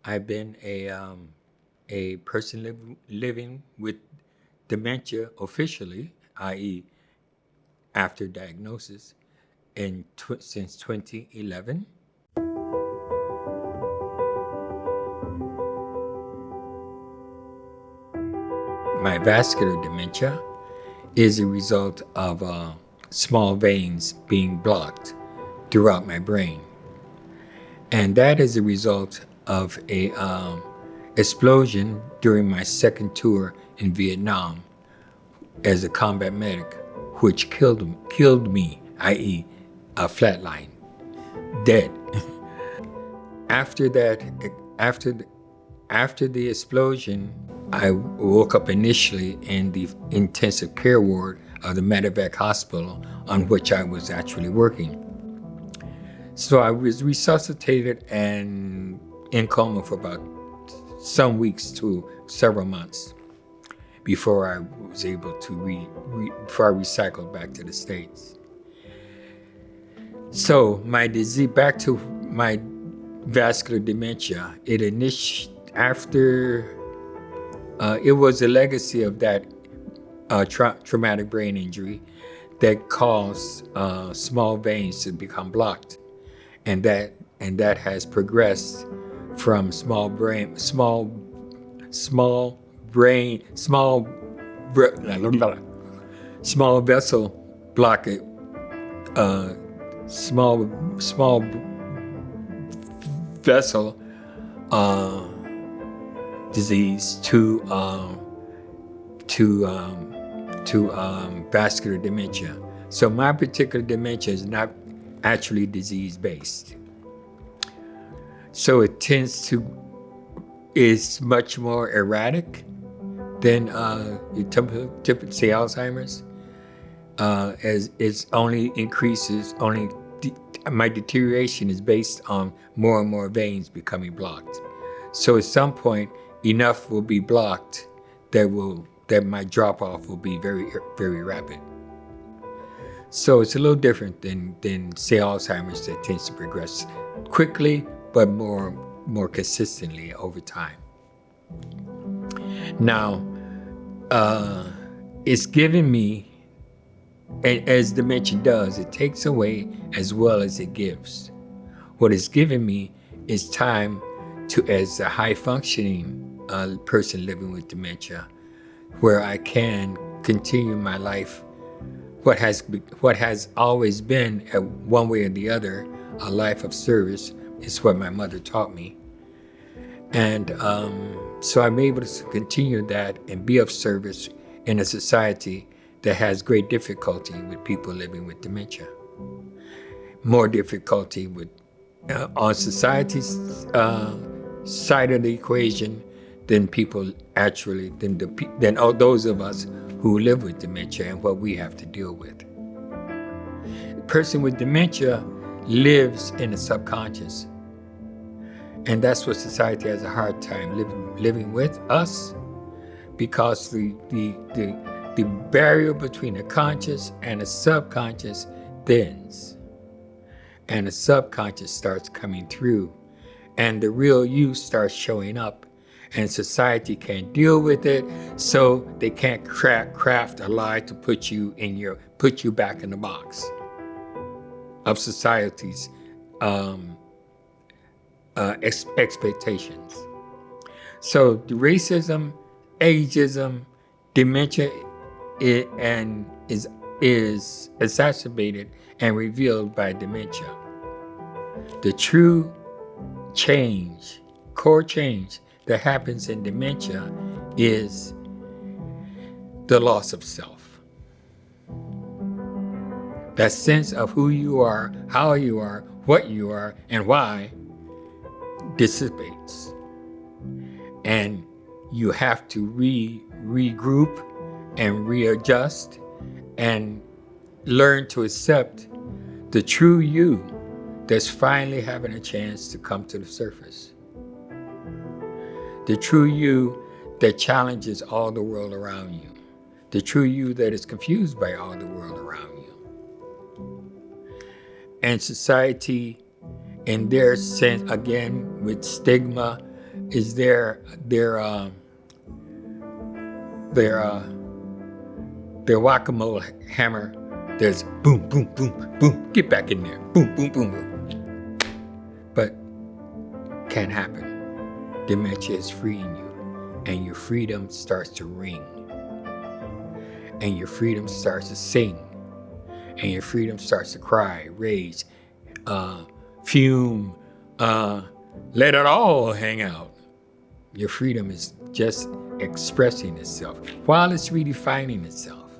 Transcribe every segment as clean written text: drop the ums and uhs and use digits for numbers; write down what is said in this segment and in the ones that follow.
I've been a person living with dementia officially, i.e., after diagnosis, since 2011. My vascular dementia is a result of small veins being blocked throughout my brain. And that is a result of a explosion during my second tour in Vietnam as a combat medic, which killed me, i.e., a flatline, dead. After that, after the explosion, I woke up initially in the intensive care ward of the medevac hospital on which I was actually working. So I was resuscitated and in coma for about some weeks to several months before I was able to before I recycled back to the States. So my disease, back to my vascular dementia, it was a legacy of that traumatic brain injury that caused small veins to become blocked, and that has progressed from small vessel blockage, small vessel disease to vascular dementia. So my particular dementia is not actually disease-based. So it is much more erratic than you typically say Alzheimer's, as it only increases, my deterioration is based on more and more veins becoming blocked. So at some point, enough will be blocked that my drop-off will be very, very rapid. So it's a little different than say Alzheimer's, that tends to progress quickly, but more consistently over time. Now, it's given me, as dementia does, it takes away as well as it gives. What it's given me is time to, as a high-functioning person living with dementia, where I can continue my life, what has always been, one way or the other, a life of service, is what my mother taught me. And so I'm able to continue that and be of service in a society that has great difficulty with people living with dementia. More difficulty with on society's side of the equation than people actually, than all those of us who live with dementia and what we have to deal with. A person with dementia lives in the subconscious. And that's what society has a hard time living with us, because the barrier between the conscious and the subconscious thins, and the subconscious starts coming through, and the real you starts showing up, and society can't deal with it, so they can't craft a lie to put you back in the box of society's expectations. So the racism, ageism, dementia, is exacerbated and revealed by dementia. The true change, core change that happens in dementia is the loss of self. That sense of who you are, how you are, what you are, and why dissipates. And you have to regroup and readjust and learn to accept the true you that's finally having a chance to come to the surface. The true you that challenges all the world around you. The true you that is confused by all the world around you. And society, in their sense, again, with stigma is their whack-a-mole hammer. There's boom, boom, boom, boom. Get back in there. Boom, boom, boom, boom. But can't happen. Dementia is freeing you, and your freedom starts to ring, and your freedom starts to sing, and your freedom starts to cry, rage, fume, let it all hang out. Your freedom is just expressing itself while it's redefining itself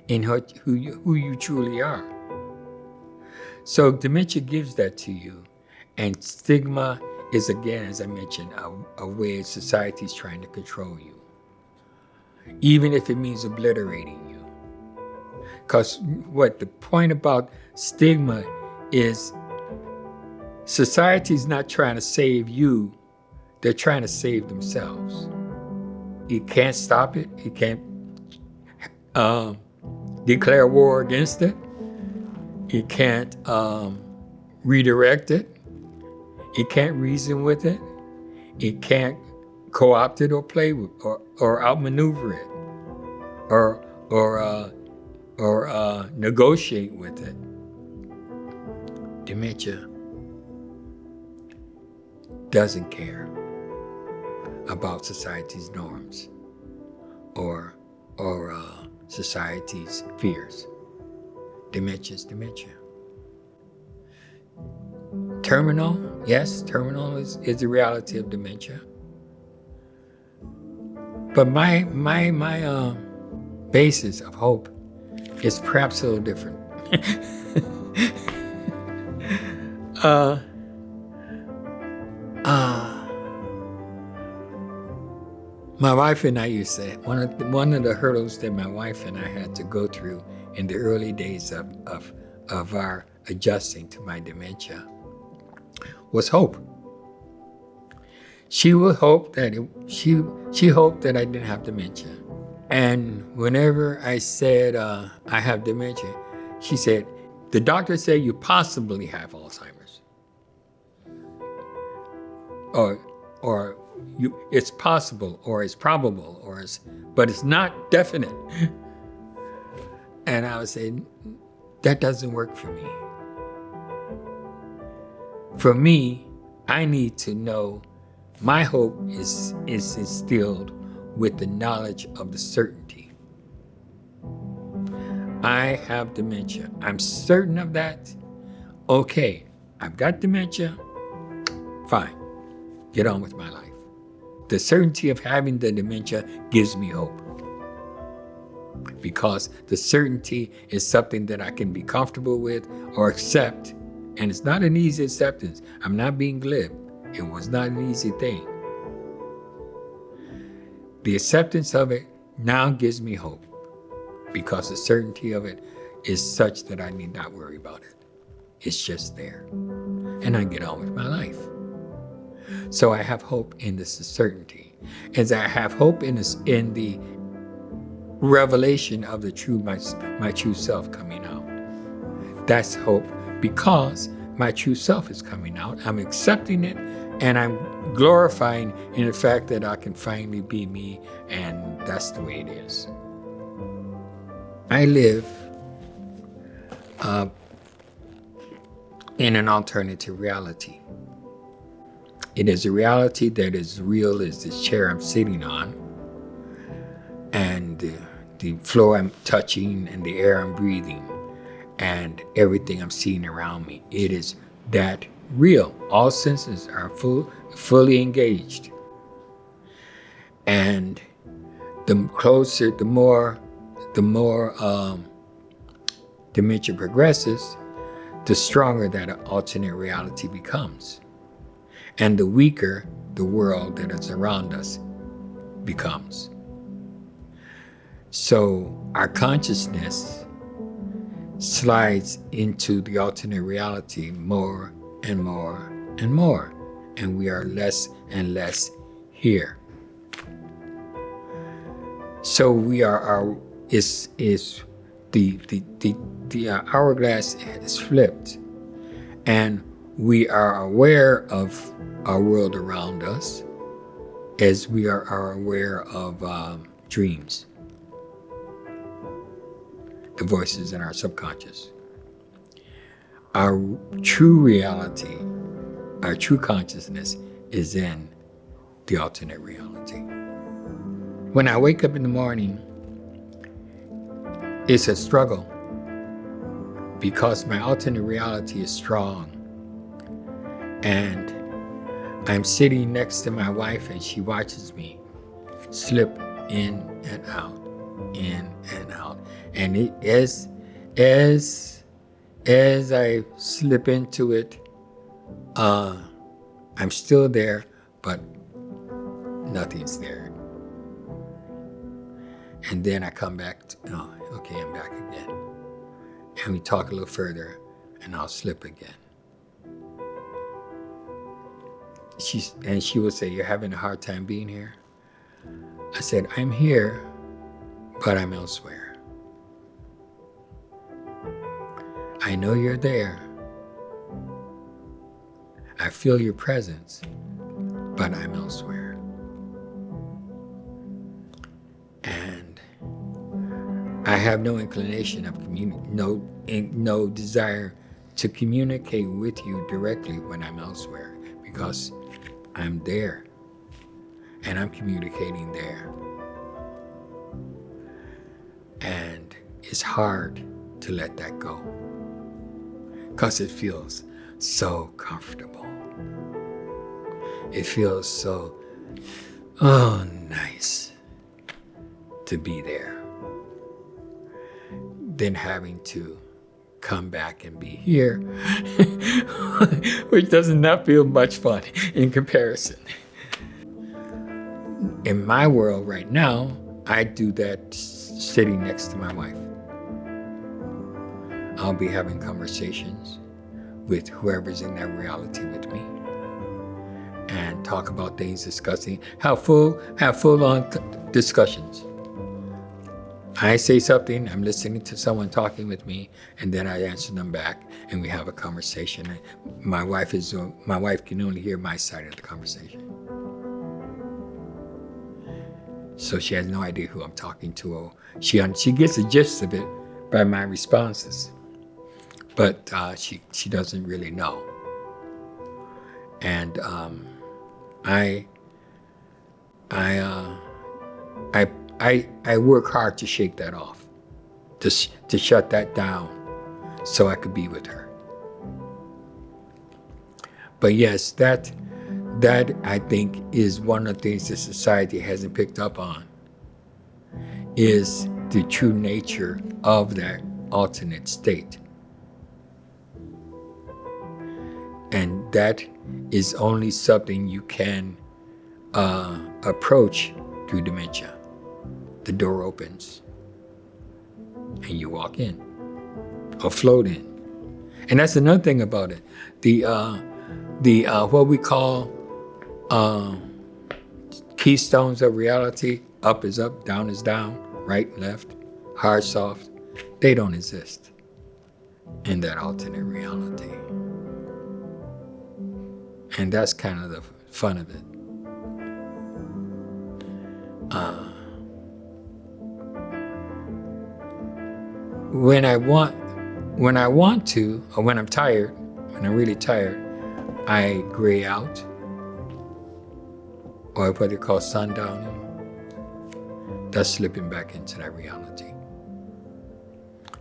in who you truly are. So dementia gives that to you, and stigma is, again, as I mentioned, a way society's trying to control you, even if it means obliterating you. Because what the point about stigma is, society's not trying to save you, they're trying to save themselves. You can't stop it. You can't declare war against it. You can't redirect it. You can't reason with it. You can't co-opt it or play with or outmaneuver it or negotiate with it. Dementia doesn't care about society's norms or society's fears. Dementia is dementia. Terminal, yes, terminal is the reality of dementia. But my basis of hope is perhaps a little different. My wife and I used to, one of the hurdles that my wife and I had to go through in the early days of our adjusting to my dementia was hope. She would hope that she hoped that I didn't have dementia. And whenever I said I have dementia, she said, the doctor said you possibly have Alzheimer's. Or it's possible, or it's probable, but it's not definite. And I would say, that doesn't work for me. For me, I need to know my hope is instilled with the knowledge of the certainty. I have dementia. I'm certain of that. Okay, I've got dementia. Fine. Get on with my life. The certainty of having the dementia gives me hope, because the certainty is something that I can be comfortable with or accept, and it's not an easy acceptance. I'm not being glib. It was not an easy thing. The acceptance of it now gives me hope, because the certainty of it is such that I need not worry about it. It's just there, and I get on with my life. So I have hope in this certainty, as I have hope in the revelation of my true self coming out. That's hope, because my true self is coming out. I'm accepting it, and I'm glorifying in the fact that I can finally be me, and that's the way it is. I live in an alternative reality. It is a reality that is real as this chair I'm sitting on, and the floor I'm touching, and the air I'm breathing, and everything I'm seeing around me. It is that real. All senses are fully engaged. And the more dementia progresses, the stronger that alternate reality becomes. And the weaker the world that is around us becomes. So our consciousness slides into the alternate reality more and more and more, and we are less and less here. So we are the hourglass is flipped, and we are aware of our world around us, as we are aware of dreams, the voices in our subconscious. Our true reality, our true consciousness is in the alternate reality. When I wake up in the morning, it's a struggle because my alternate reality is strong. And I'm sitting next to my wife and she watches me slip in and out, in and out. And as I slip into it, I'm still there, but nothing's there. And then I come back to, oh, okay, I'm back again. And we talk a little further and I'll slip again. She would say, you're having a hard time being here? I said, I'm here, but I'm elsewhere. I know you're there. I feel your presence, but I'm elsewhere. And I have no inclination of no desire to communicate with you directly when I'm elsewhere, because I'm there and I'm communicating there. And it's hard to let that go because it feels so comfortable. It feels so, nice to be there. Then having to come back and be here, which does not feel much fun in comparison. In my world right now, I do that sitting next to my wife. I'll be having conversations with whoever's in that reality with me and talk about things, discussing, have full-on discussions. I say something, I'm listening to someone talking with me, and then I answer them back, and we have a conversation. My wife can only hear my side of the conversation. So she has no idea who I'm talking to. Or she gets the gist of it by my responses, but she doesn't really know. And I work hard to shake that off, to shut that down so I could be with her. But yes, that I think is one of the things that society hasn't picked up on, is the true nature of that alternate state. And that is only something you can approach through dementia. The door opens and you walk in or float in. And that's another thing about it. The what we call keystones of reality, up is up, down is down, right, left, hard, soft, they don't exist in that alternate reality. And that's kind of the fun of it. When I want to, or when I'm tired, when I'm really tired, I gray out, or what they call sundowning. That's slipping back into that reality.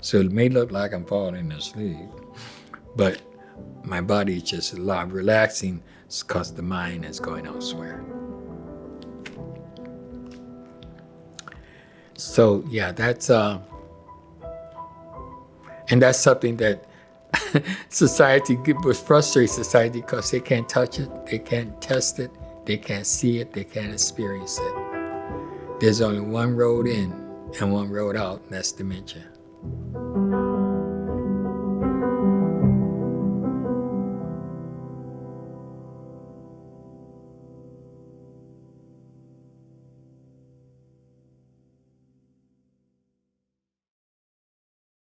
So it may look like I'm falling asleep, but my body is just relaxing because the mind is going elsewhere. So yeah, that's and that's something that society was frustrated society because they can't touch it, they can't test it, they can't see it, they can't experience it. There's only one road in and one road out, and that's dementia.